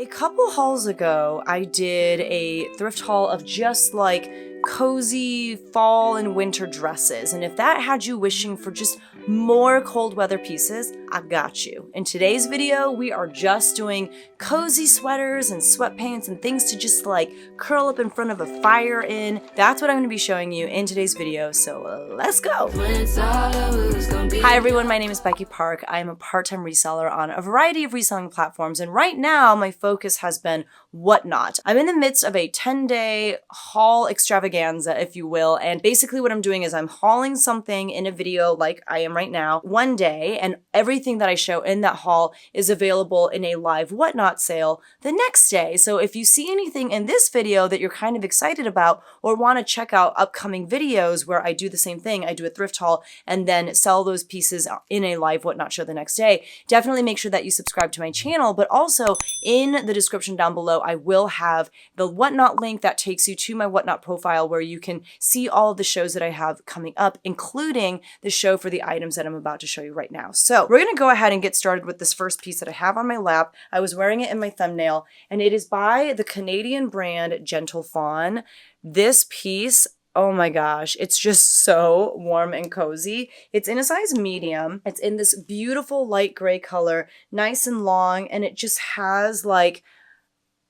A couple hauls ago, I did a thrift haul of just like cozy fall and winter dresses, and if that had you wishing for just more cold weather pieces, I got you. In today's video, we are just doing cozy sweaters and sweatpants and things to just like curl up in front of a fire in. That's what I'm going to be showing you in today's video, so let's go! Hi everyone, my name is Becky Park. I am a part-time reseller on a variety of reselling platforms, and right now my focus has been Whatnot. I'm in the midst of a 10-day haul extravaganza, if you will, and basically what I'm doing is I'm hauling something in a video like I am right now one day, and everything that I show in that haul is available in a live Whatnot sale the next day. So if you see anything in this video that you're kind of excited about or want to check out upcoming videos where I do the same thing, I do a thrift haul and then sell those pieces in a live Whatnot show the next day, definitely make sure that you subscribe to my channel. But also in the description down below, I will have the Whatnot link that takes you to my Whatnot profile where you can see all of the shows that I have coming up, including the show for the items that I'm about to show you right now. So we're going to go ahead and get started with this first piece that I have on my lap. I was wearing it in my thumbnail, and it is by the Canadian brand Gentle Fawn. This piece, oh my gosh, it's just so warm and cozy. It's in a size medium. It's in this beautiful light gray color, nice and long, and it just has like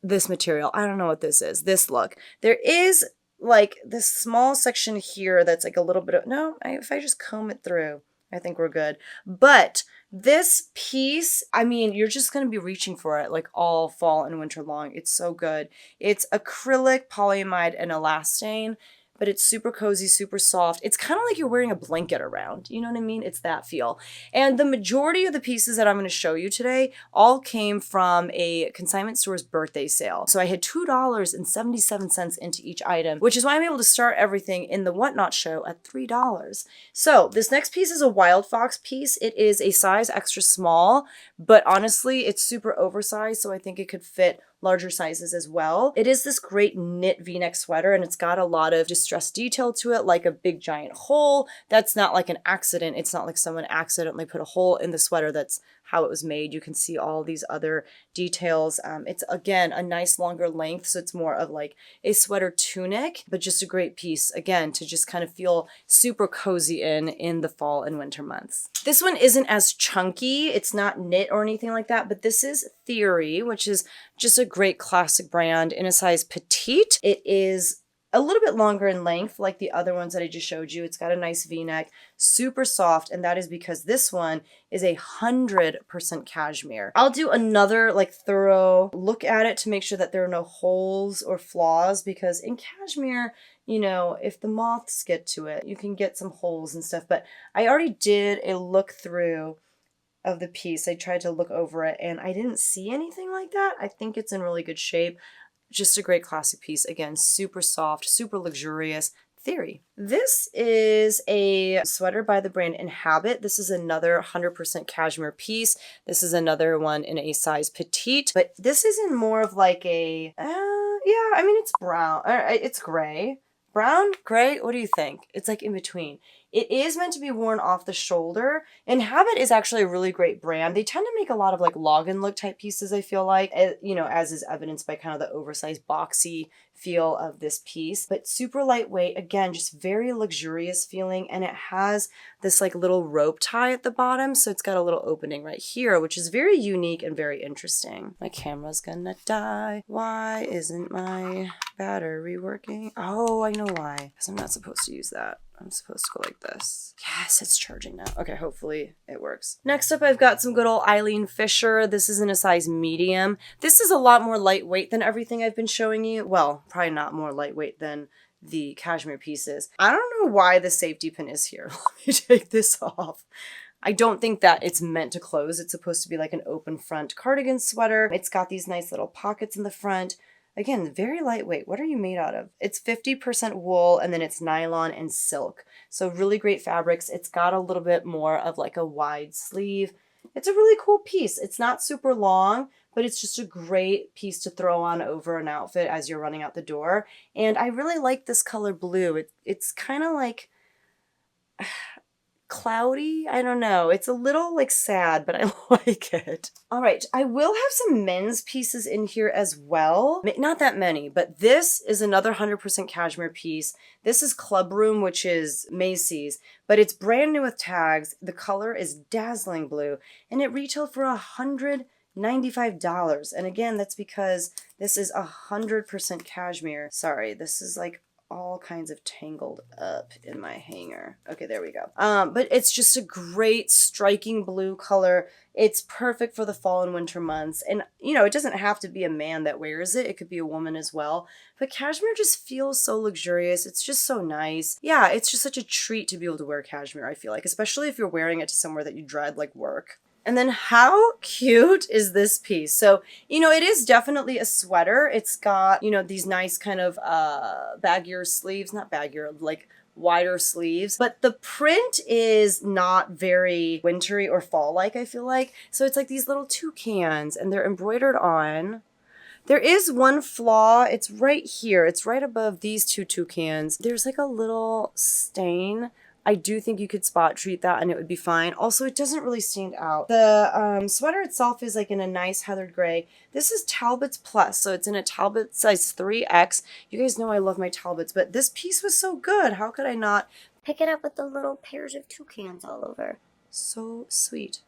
this material. I don't know what this is. This look. There is like this small section here that's like a little bit of, no, if I just comb it through, I think we're good. But this piece, I mean, you're just going to be reaching for it like all fall and winter long. It's so good. It's acrylic, polyamide, and elastane, but it's super cozy, super soft. It's kind of like you're wearing a blanket around. You know what I mean? It's that feel. And the majority of the pieces that I'm going to show you today all came from a consignment store's birthday sale. So I had $2.77 into each item, which is why I'm able to start everything in the Whatnot show at $3. So this next piece is a Wild Fox piece. It is a size extra small, but honestly, it's super oversized, so I think it could fit larger sizes as well. It is this great knit v-neck sweater, and it's got a lot of distressed detail to it, like a big giant hole. That's not like an accident. It's not like someone accidentally put a hole in the sweater. That's how it was made. You can see all these other details. It's again a nice longer length, so it's more of like a sweater tunic, but just a great piece again to just kind of feel super cozy in the fall and winter months. This one isn't as chunky. It's not knit or anything like that, but this is Theory, which is just a great classic brand in a size petite. It is a little bit longer in length like the other ones that I just showed you. It's got a nice v-neck, super soft, and that is because this one is 100% cashmere. I'll do another like thorough look at it to make sure that there are no holes or flaws, because in cashmere, you know, if the moths get to it, you can get some holes and stuff. But I already did a look through of the piece. I tried to look over it and I didn't see anything like that. I think it's in really good shape. Just a great classic piece. Again, super soft, super luxurious. Theory. This is a sweater by the brand Inhabit. This is another 100% cashmere piece. This is another one in a size petite, but this is in more of like a, yeah, I mean, it's brown, it's gray. Brown, gray, what do you think? It's like in between. It is meant to be worn off the shoulder. Inhabit is actually a really great brand. They tend to make a lot of like login look type pieces, I feel like, you know, as is evidenced by kind of the oversized boxy feel of this piece, but super lightweight, again, just very luxurious feeling. And it has this like little rope tie at the bottom. So it's got a little opening right here, which is very unique and very interesting. My camera's gonna die. Why isn't my battery working? Oh, I know why. Because I'm not supposed to use that. I'm supposed to go like this. Yes, it's charging now. Okay, hopefully it works. Next up, I've got some good old Eileen Fisher. This is in a size medium. This is a lot more lightweight than everything I've been showing you. Well, probably not more lightweight than the cashmere pieces. I don't know why the safety pin is here. Let me take this off. I don't think that it's meant to close. It's supposed to be like an open front cardigan sweater. It's got these nice little pockets in the front. Again, very lightweight. What are you made out of? It's 50% wool, and then it's nylon and silk. So really great fabrics. It's got a little bit more of like a wide sleeve. It's a really cool piece. It's not super long, but it's just a great piece to throw on over an outfit as you're running out the door. And I really like this color blue. It's kind of like, cloudy. I don't know. It's a little like sad, but I like it. All right, I will have some men's pieces in here as well. Not that many, but this is another 100% cashmere piece. This is Club Room, which is Macy's, but it's brand new with tags. The color is dazzling blue, and it retailed for $195. And again, that's because this is 100% cashmere. Sorry, this is like all kinds of tangled up in my hanger. Okay, there we go. But it's just a great striking blue color. It's perfect for the fall and winter months. And you know, it doesn't have to be a man that wears it. It could be a woman as well. But cashmere just feels so luxurious. It's just so nice. Yeah, it's just such a treat to be able to wear cashmere, I feel like, especially if you're wearing it to somewhere that you dread, like work. And then how cute is this piece? So, you know, it is definitely a sweater. It's got, you know, these nice kind of baggier sleeves, not baggier, like wider sleeves. But the print is not very wintry or fall-like, I feel like. So it's like these little toucans and they're embroidered on. There is one flaw. It's right here. It's right above these two toucans. There's like a little stain. I do think you could spot treat that and it would be fine. Also, it doesn't really stand out. The sweater itself is like in a nice heathered gray. This is Talbot's Plus, so it's in a Talbot size 3X. You guys know I love my Talbots, but this piece was so good. How could I not pick it up with the little pairs of toucans all over? So sweet.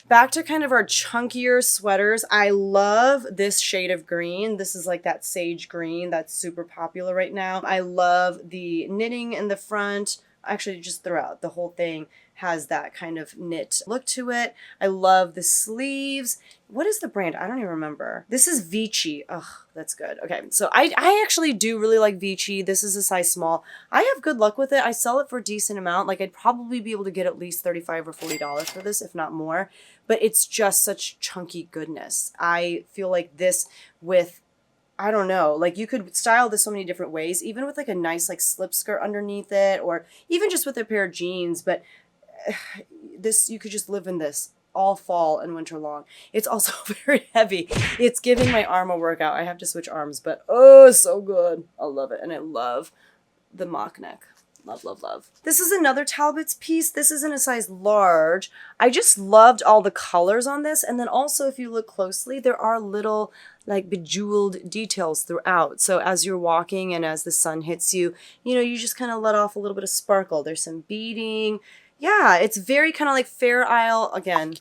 Back to kind of our chunkier sweaters. I love this shade of green. This is like that sage green that's super popular right now. I love the knitting in the front. Actually, just throughout the whole thing has that kind of knit look to it. I love the sleeves. What is the brand? I don't even remember. This is Vici. Ugh, that's good. Okay, so I actually do really like Vici. This is a size small. I have good luck with it. I sell it for a decent amount. Like I'd probably be able to get at least $35 or $40 for this, if not more. But it's just such chunky goodness. I feel like this with, I don't know, like you could style this so many different ways, even with like a nice like slip skirt underneath it, or even just with a pair of jeans. But this, you could just live in this all fall and winter long. It's also very heavy. It's giving my arm a workout. I have to switch arms, but oh, so good. I love it. And I love the mock neck. Love, love, love. This is another Talbot's piece. This is in a size large. I just loved all the colors on this. And then also, if you look closely, there are little like bejeweled details throughout. So as you're walking and as the sun hits you, you know, you just kind of let off a little bit of sparkle. There's some beading. Yeah, it's very kind of like Fair Isle. Again,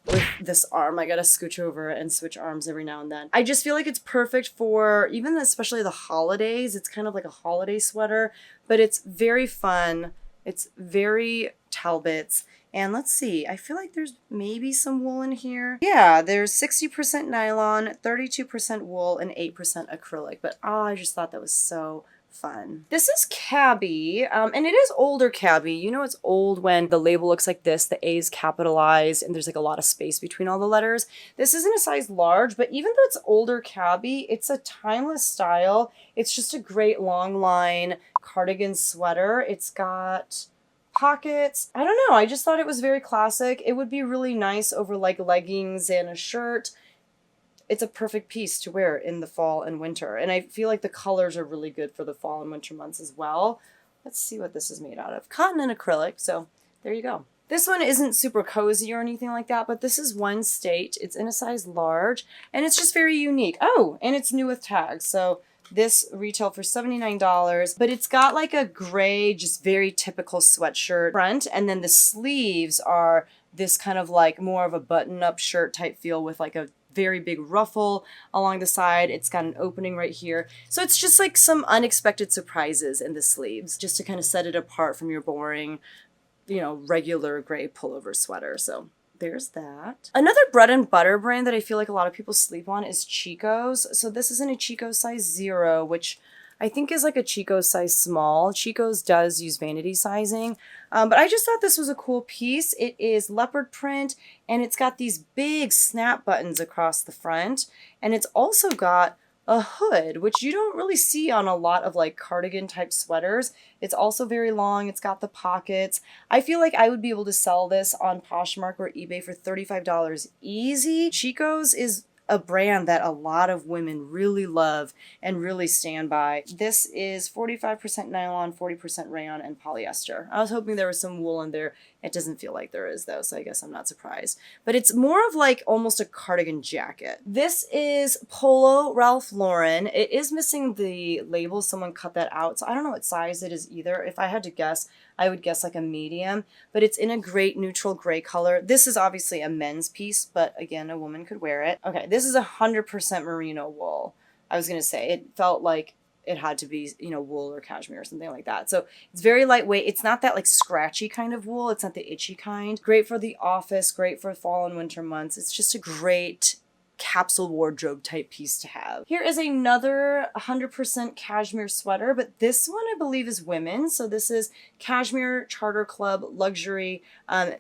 with this arm, I gotta scooch over and switch arms every now and then. I just feel like it's perfect for even especially the holidays. It's kind of like a holiday sweater, but it's very fun. It's very Talbot's. And let's see, I feel like there's maybe some wool in here. Yeah, there's 60% nylon, 32% wool, and 8% acrylic. But oh, I just thought that was so fun. This is Cabby, and it is older Cabby. You know it's old when the label looks like this, the A is capitalized, and there's like a lot of space between all the letters. This isn't a size large, but even though it's older Cabby, it's a timeless style. It's just a great long line cardigan sweater. It's got pockets. I don't know, I just thought it was very classic. It would be really nice over like leggings and a shirt. It's a perfect piece to wear in the fall and winter. And I feel like the colors are really good for the fall and winter months as well. Let's see what this is made out of. Cotton and acrylic, so there you go. This one isn't super cozy or anything like that, but this is One State. It's in a size large, and it's just very unique. Oh, and it's new with tags, so this retailed for $79, but it's got like a gray, just very typical sweatshirt front, and then the sleeves are this kind of like more of a button-up shirt type feel with like a very big ruffle along the side. It's got an opening right here. So it's just like some unexpected surprises in the sleeves just to kind of set it apart from your boring, you know, regular gray pullover sweater. So there's that. Another bread and butter brand that I feel like a lot of people sleep on is Chico's. So this is in a Chico size 0, which I think is like a Chico's size small. Chico's does use vanity sizing, but I just thought this was a cool piece. It is leopard print, and it's got these big snap buttons across the front, and it's also got a hood, which you don't really see on a lot of like cardigan type sweaters. It's also very long. It's got the pockets. I feel like I would be able to sell this on Poshmark or eBay for $35 easy. Chico's is a brand that a lot of women really love and really stand by. This is 45% nylon, 40% rayon, and polyester. I was hoping there was some wool in there It doesn't feel like there is though, so I guess I'm not surprised. But it's more of like almost a cardigan jacket. This is Polo Ralph Lauren. It is missing the label. Someone cut that out, so I don't know what size it is either. If I had to guess, I would guess like a medium, but it's in a great neutral gray color. This is obviously a men's piece, but again, a woman could wear it. Okay, this is 100% merino wool. I was gonna say, it felt like it had to be, you know, wool or cashmere or something like that. So it's very lightweight. It's not that like scratchy kind of wool. It's not the itchy kind. Great for the office, great for fall and winter months. It's just a great capsule wardrobe type piece to have. Here is another 100% cashmere sweater, but this one I believe is women's. So this is Cashmere Charter Club Luxury,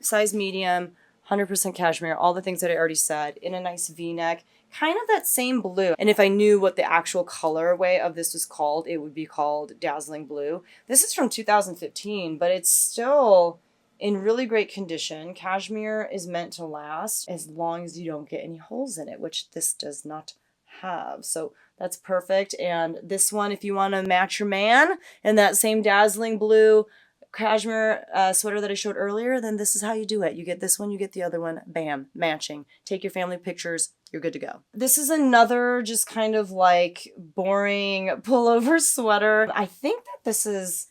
size medium, 100% cashmere, all the things that I already said, in a nice V-neck. Kind of that same blue. And if I knew what the actual colorway of this was called, it would be called Dazzling Blue. This is from 2015, but it's still in really great condition. Cashmere is meant to last as long as you don't get any holes in it, which this does not have. So that's perfect. And this one, if you want to match your man in that same Dazzling Blue cashmere sweater that I showed earlier, then this is how you do it. You get this one, you get the other one, bam, matching. Take your family pictures, you're good to go. This is another just kind of like boring pullover sweater. I think that this is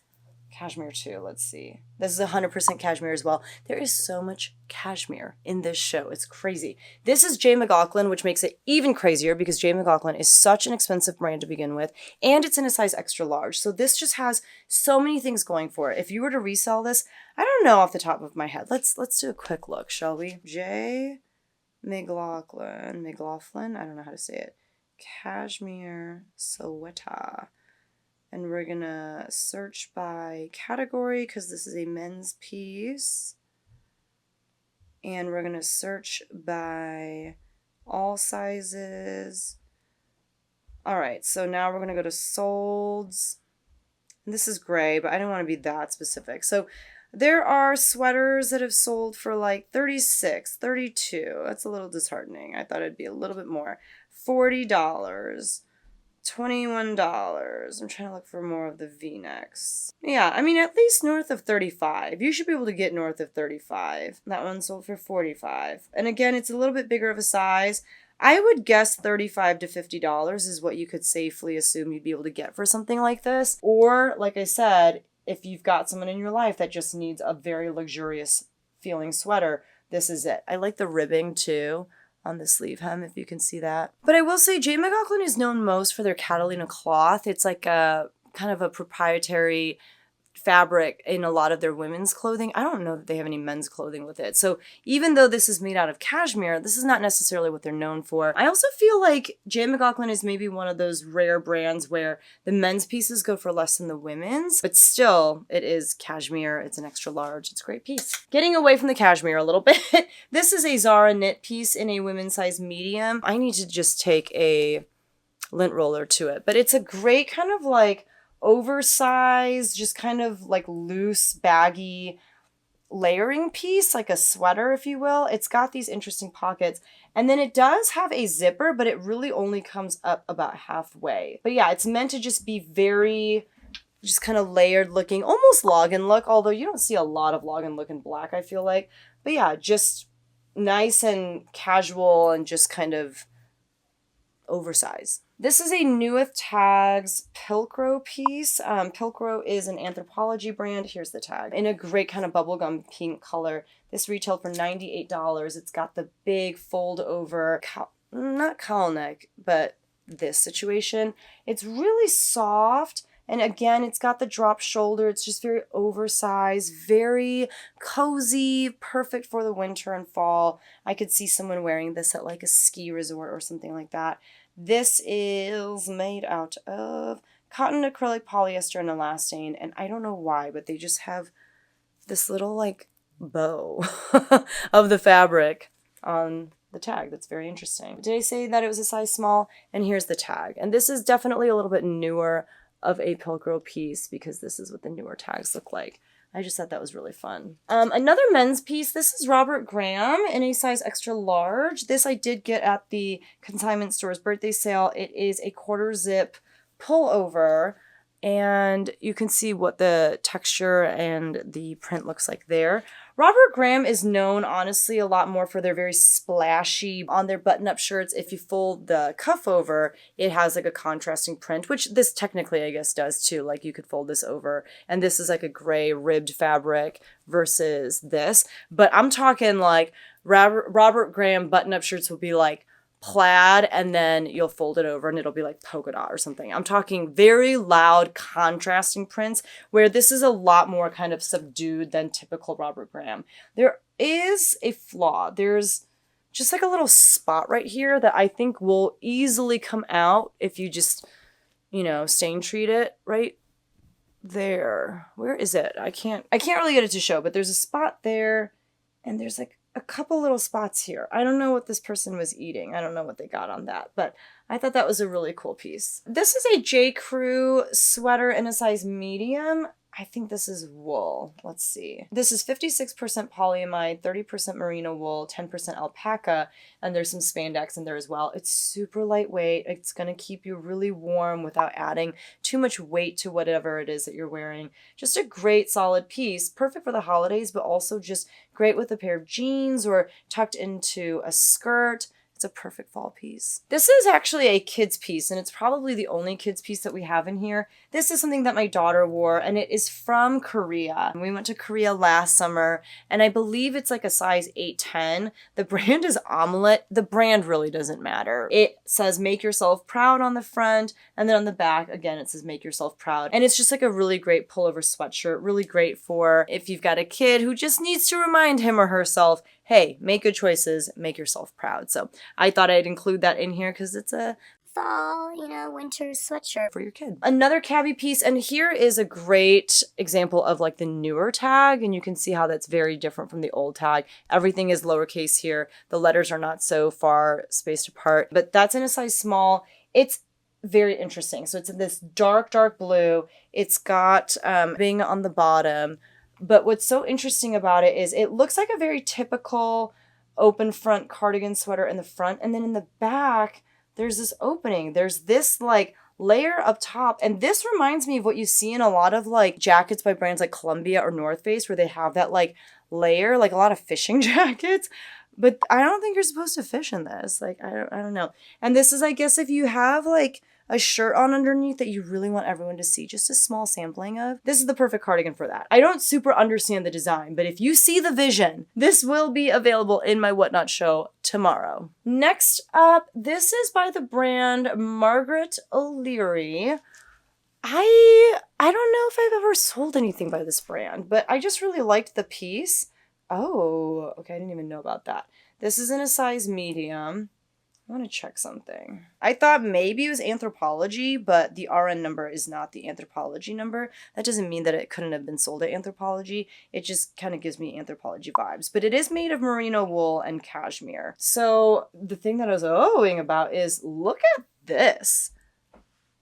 cashmere too. Let's see. This is 100% cashmere as well. There is so much cashmere in this show. It's crazy. This is J. McLaughlin, which makes it even crazier because J. McLaughlin is such an expensive brand to begin with, and it's in a size extra large. So this just has so many things going for it. If you were to resell this, I don't know off the top of my head. Let's do a quick look, shall we? J. McLaughlin, I don't know how to say it. Cashmere sweater. And we're gonna search by category because this is a men's piece. And we're gonna search by all sizes. All right, so now we're gonna go to solds. And this is gray, but I don't want to be that specific. So there are sweaters that have sold for like $36, $32. That's a little disheartening. I thought it'd be a little bit more. $40. $21. I'm trying to look for more of the V-necks. Yeah, I mean, at least north of 35. You should be able to get north of 35. That one sold for 45. And again, it's a little bit bigger of a size. I would guess $35 to $50 is what you could safely assume you'd be able to get for something like this. Or, like I said, if you've got someone in your life that just needs a very luxurious feeling sweater, this is it. I like the ribbing too on the sleeve hem, if you can see that. But I will say J. McLaughlin is known most for their Catalina cloth. It's like a kind of a proprietary fabric in a lot of their women's clothing. I don't know that they have any men's clothing with it. So even though this is made out of cashmere, this is not necessarily what they're known for. I also feel like J. McLaughlin is maybe one of those rare brands where the men's pieces go for less than the women's, but still it is cashmere. It's an extra large. It's a great piece. Getting away from the cashmere a little bit, this is a Zara knit piece in a women's size medium. I need to just take a lint roller to it, but it's a great kind of like oversized, just kind of like loose, baggy layering piece, like a sweater, if you will. It's got these interesting pockets. And then it does have a zipper, but it really only comes up about halfway. But yeah, it's meant to just be very, just kind of layered looking, almost login look, although you don't see a lot of login look in black, I feel like. But yeah, just nice and casual and just kind of oversized. This is a New with Tags Pilcrow piece. Pilcrow is an Anthropologie brand. Here's the tag. In a great kind of bubblegum pink color. This retailed for $98. It's got the big fold over, not cowl neck, but this situation. It's really soft. And again, it's got the drop shoulder. It's just very oversized, very cozy, perfect for the winter and fall. I could see someone wearing this at like a ski resort or something like that. This is made out of cotton, acrylic, polyester, and elastane. And I don't know why, but they just have this little like bow of the fabric on the tag. That's very interesting. Did I say that it was a size small? And here's the tag. And this is definitely a little bit newer of a Pilcrow piece because this is what the newer tags look like. I just thought that was really fun. Another men's piece. This is Robert Graham in a size extra large. This I did get at the consignment store's birthday sale. It is a quarter zip pullover, and you can see what the texture and the print looks like there. Robert Graham is known, honestly, a lot more for their very splashy, on their button-up shirts, if you fold the cuff over, it has like a contrasting print, which this technically, I guess, does too. Like you could fold this over, and this is like a gray ribbed fabric versus this. But I'm talking like Robert Graham button-up shirts will be like plaid, and then you'll fold it over and it'll be like polka dot or something. I'm talking very loud contrasting prints, where this is a lot more kind of subdued than typical Robert Graham. There is a flaw. There's just like a little spot right here that I think will easily come out if you just, you know, stain treat it right there. Where is it? I can't really get it to show, but there's a spot there, and there's like a couple little spots here. I don't know what this person was eating. I don't know what they got on that, but I thought that was a really cool piece. This is a J. Crew sweater in a size medium. I think this is wool. Let's see. This is 56% polyamide, 30% merino wool, 10% alpaca, and there's some spandex in there as well. It's super lightweight. It's going to keep you really warm without adding too much weight to whatever it is that you're wearing. Just a great solid piece, perfect for the holidays, but also just great with a pair of jeans or tucked into a skirt. It's a perfect fall piece. This is actually a kid's piece, and it's probably the only kid's piece that we have in here. This is something that my daughter wore, and it is from Korea. We went to Korea last summer, and I believe it's like a size 8-10. The brand is Omelette. The brand really doesn't matter. It says make yourself proud on the front, and then on the back, again, it says make yourself proud. And it's just like a really great pullover sweatshirt, really great for if you've got a kid who just needs to remind him or herself, hey, make good choices, make yourself proud. So I thought I'd include that in here because it's a fall, you know, winter sweatshirt for your kid. Another cabbie piece, and here is a great example of like the newer tag, and you can see how that's very different from the old tag. Everything is lowercase here. The letters are not so far spaced apart, but that's in a size small. It's very interesting. So it's in this dark, dark blue. It's got Bing on the bottom. But what's so interesting about it is it looks like a very typical open front cardigan sweater in the front. And then in the back, there's this opening. There's this like layer up top. And this reminds me of what you see in a lot of like jackets by brands like Columbia or North Face, where they have that like layer, like a lot of fishing jackets. But I don't think you're supposed to fish in this. Like, I don't know. And this is, I guess, if you have like a shirt on underneath that you really want everyone to see, just a small sampling of, this is the perfect cardigan for that. I don't super understand the design, but if you see the vision, this will be available in my Whatnot show tomorrow. Next up, this is by the brand Margaret O'Leary. I don't know if I've ever sold anything by this brand, but I just really liked the piece. Oh, okay, I didn't even know about that. This is in a size medium. I want to check something. I thought maybe it was Anthropologie, but the RN number is not the Anthropologie number. That doesn't mean that it couldn't have been sold at Anthropologie. It just kind of gives me Anthropologie vibes. But it is made of merino wool and cashmere. So the thing that I was owing about is, look at this.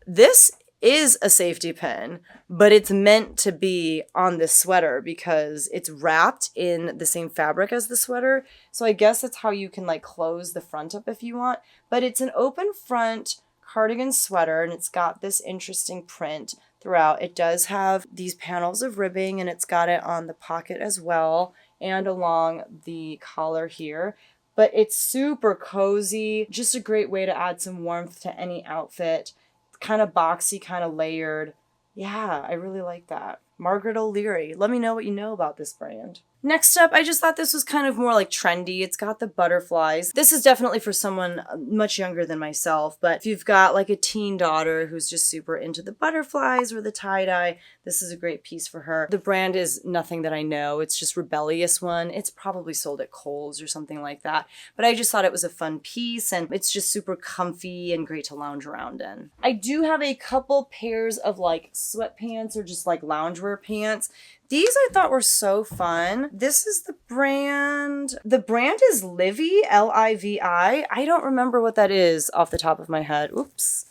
This is a safety pin, but it's meant to be on this sweater because it's wrapped in the same fabric as the sweater. So I guess that's how you can like close the front up if you want. But it's an open front cardigan sweater, and it's got this interesting print throughout. It does have these panels of ribbing, and it's got it on the pocket as well and along the collar here. But it's super cozy, just a great way to add some warmth to any outfit. Kind of boxy, kind of layered. Yeah, I really like that. Margaret O'Leary. Let me know what you know about this brand. Next up, I just thought this was kind of more like trendy. It's got the butterflies. This is definitely for someone much younger than myself, but if you've got like a teen daughter who's just super into the butterflies or the tie-dye, this is a great piece for her. The brand is nothing that I know. It's just Rebellious One. It's probably sold at Kohl's or something like that, but I just thought it was a fun piece, and it's just super comfy and great to lounge around in. I do have a couple pairs of like sweatpants or just like loungewear pants. These I thought were so fun. This is the brand. The brand is Livi, L-I-V-I. I don't remember what that is off the top of my head. Oops.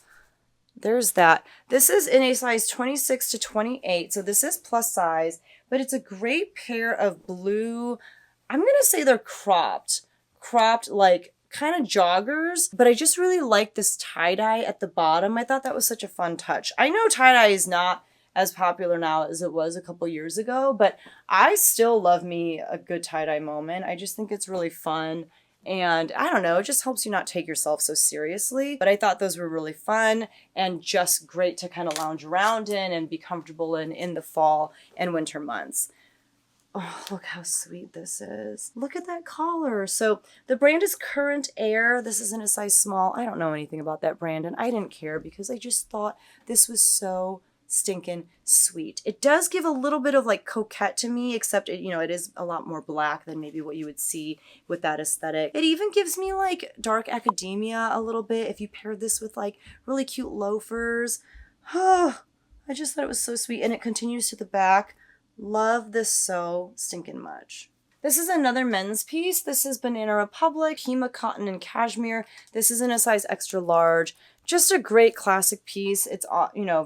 There's that. This is in a size 26 to 28, so this is plus size, but it's a great pair of blue, I'm going to say they're cropped like kind of joggers, but I just really like this tie-dye at the bottom. I thought that was such a fun touch. I know tie-dye is not as popular now as it was a couple years ago, but I still love me a good tie-dye moment. I just think it's really fun. And I don't know, it just helps you not take yourself so seriously. But I thought those were really fun and just great to kind of lounge around in and be comfortable in the fall and winter months. Oh, look how sweet this is. Look at that collar. So the brand is Current Air. This is in a size small. I don't know anything about that brand, and I didn't care because I just thought this was so stinking sweet. It does give a little bit of like coquette to me, except it, it is a lot more black than maybe what you would see with that aesthetic. It even gives me like dark academia a little bit if you paired this with like really cute loafers. Oh, I just thought it was so sweet, and it continues to the back. Love this so stinking much. This is another men's piece. This is Banana Republic, Hema Cotton and Cashmere. This is in a size extra large. Just a great classic piece. It's,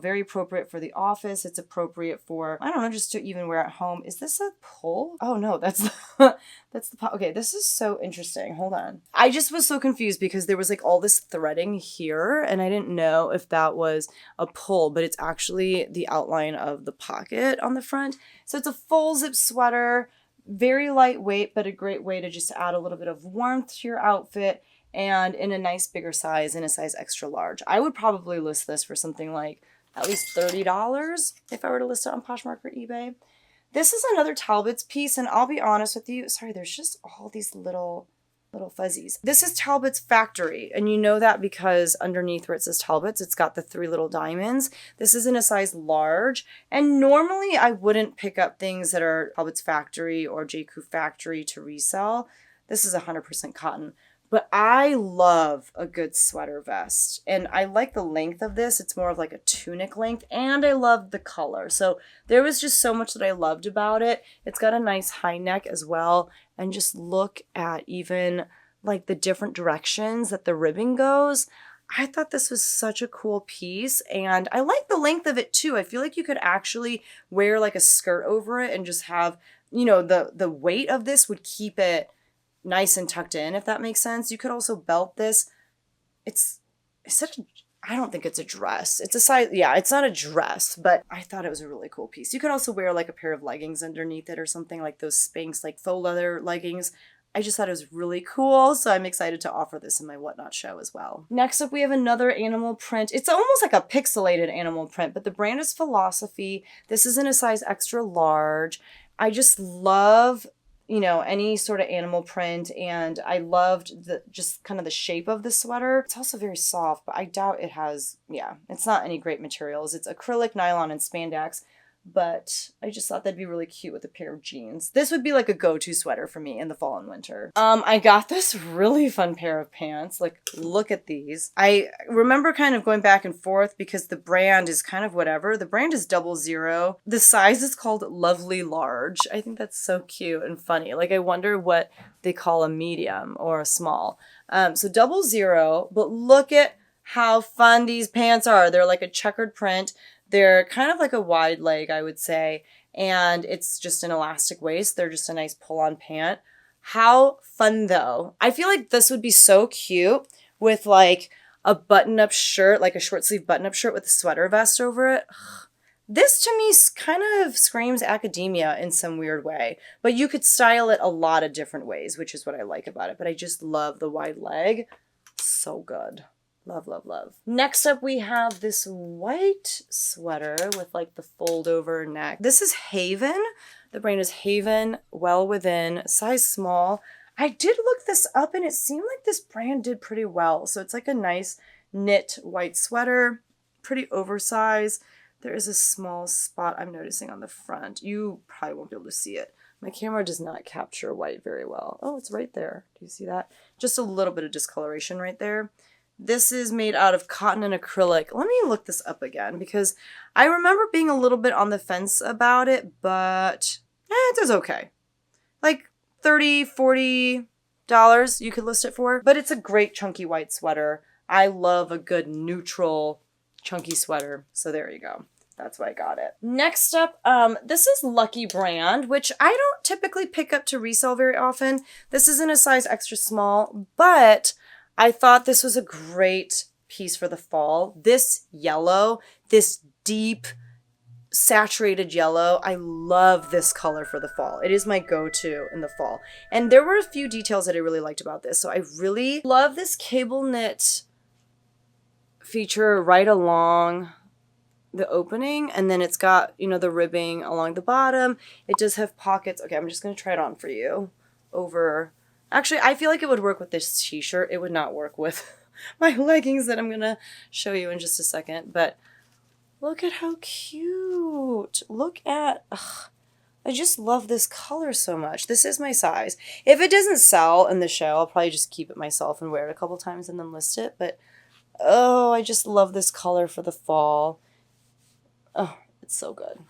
very appropriate for the office. It's appropriate for, I don't know, just to even wear at home. Is this a pull? Oh no, that's that's the, okay, this is so interesting. Hold on. I just was so confused because there was like all this threading here and I didn't know if that was a pull, but it's actually the outline of the pocket on the front. So it's a full zip sweater, very lightweight, but a great way to just add a little bit of warmth to your outfit. And in a nice bigger size, in a size extra large. I would probably list this for something like at least $30 if I were to list it on Poshmark or eBay. This is another Talbot's piece, and I'll be honest with you. Sorry, there's just all these little fuzzies. This is Talbot's Factory, and you know that because underneath where it says Talbot's, it's got the 3 little diamonds. This is in a size large, and normally I wouldn't pick up things that are Talbot's Factory or J.Crew Factory to resell. This is 100% cotton. But I love a good sweater vest, and I like the length of this. It's more of like a tunic length, and I love the color. So there was just so much that I loved about it. It's got a nice high neck as well, and just look at even like the different directions that the ribbon goes. I thought this was such a cool piece, and I like the length of it too. I feel like you could actually wear like a skirt over it and just have, the weight of this would keep it nice and tucked in, if that makes sense. You could also belt this. I don't think it's a dress. It's a size, yeah, it's not a dress, but I thought it was a really cool piece. You could also wear like a pair of leggings underneath it or something, like those Spanx, like faux leather leggings. I just thought it was really cool, so I'm excited to offer this in my Whatnot show as well. Next up, we have another animal print. It's almost like a pixelated animal print, but the brand is Philosophy. This is in a size extra large. I just love any sort of animal print, and I loved just kind of the shape of the sweater. It's also very soft, but I doubt it has, it's not any great materials. It's acrylic, nylon, and spandex, but I just thought that'd be really cute with a pair of jeans. This would be like a go-to sweater for me in the fall and winter. I got this really fun pair of pants. Like, look at these. I remember kind of going back and forth because the brand is kind of whatever. The brand is 00. The size is called Lovely Large. I think that's so cute and funny. Like, I wonder what they call a medium or a small. So 00, but look at how fun these pants are. They're like a checkered print. They're kind of like a wide leg, I would say, and it's just an elastic waist. They're just a nice pull-on pant. How fun, though. I feel like this would be so cute with like a button-up shirt, like a short sleeve button-up shirt with a sweater vest over it. This to me kind of screams academia in some weird way, but you could style it a lot of different ways, which is what I like about it. But I just love the wide leg. So good. Love, love, love. Next up, we have this white sweater with like the fold over neck. This is Haven. The brand is Haven, Well Within, size small. I did look this up and it seemed like this brand did pretty well. So it's like a nice knit white sweater, pretty oversized. There is a small spot I'm noticing on the front. You probably won't be able to see it. My camera does not capture white very well. Oh, it's right there. Do you see that? Just a little bit of discoloration right there. This is made out of cotton and acrylic. Let me look this up again because I remember being a little bit on the fence about it, but it does okay. Like $30, $40 you could list it for. But it's a great chunky white sweater. I love a good neutral chunky sweater. So there you go. That's why I got it. Next up, this is Lucky brand, which I don't typically pick up to resell very often. This is in a size extra small, but I thought this was a great piece for the fall. This yellow, this deep saturated yellow. I love this color for the fall. It is my go-to in the fall. And there were a few details that I really liked about this. So I really love this cable knit feature right along the opening, and then it's got, you know, the ribbing along the bottom. It does have pockets. Okay, I'm just gonna try it on for you over. Actually, I feel like it would work with this t-shirt. It would not work with my leggings that I'm gonna show you in just a second, but look at how cute. Look at, ugh, I just love this color so much. This is my size. If it doesn't sell in the show, I'll probably just keep it myself and wear it a couple times and then list it, but oh, I just love this color for the fall. Oh, it's so good.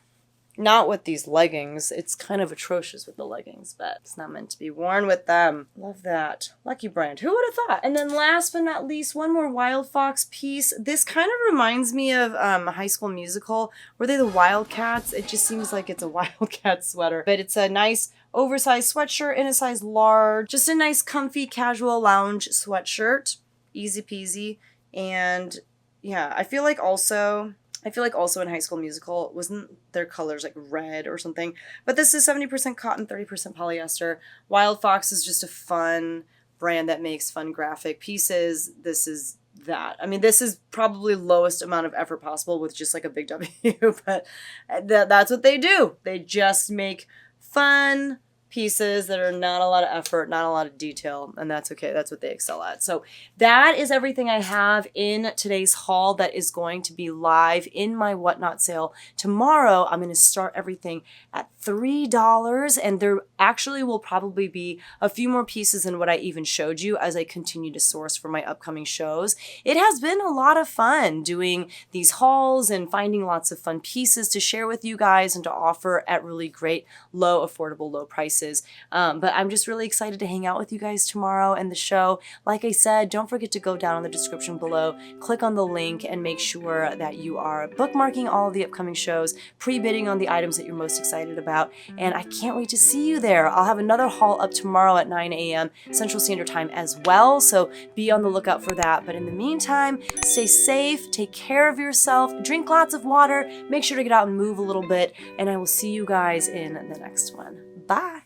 Not with these leggings. It's kind of atrocious with the leggings, but it's not meant to be worn with them. Love that. Lucky brand. Who would have thought? And then last but not least, one more Wild Fox piece. This kind of reminds me of High School Musical. Were they the Wildcats? It just seems like it's a Wildcat sweater. But it's a nice oversized sweatshirt in a size large. Just a nice comfy casual lounge sweatshirt. Easy peasy. And yeah, I feel like also in High School Musical, wasn't their colors like red or something? But this is 70% cotton, 30% polyester. Wild Fox is just a fun brand that makes fun graphic pieces. This is that. I mean, this is probably lowest amount of effort possible with just like a big W, but that's what they do. They just make fun pieces that are not a lot of effort, not a lot of detail, and that's okay. That's what they excel at. So that is everything I have in today's haul that is going to be live in my Whatnot sale. Tomorrow, I'm going to start everything at $3, and there actually will probably be a few more pieces than what I even showed you as I continue to source for my upcoming shows. It has been a lot of fun doing these hauls and finding lots of fun pieces to share with you guys and to offer at really great, low, affordable, low prices. But I'm just really excited to hang out with you guys tomorrow and the show. Like I said, don't forget to go down in the description below, click on the link, and make sure that you are bookmarking all of the upcoming shows, pre-bidding on the items that you're most excited about, and I can't wait to see you there. I'll have another haul up tomorrow at 9 a.m. Central Standard Time as well, so be on the lookout for that. But in the meantime, stay safe, take care of yourself, drink lots of water, make sure to get out and move a little bit, and I will see you guys in the next one. Bye!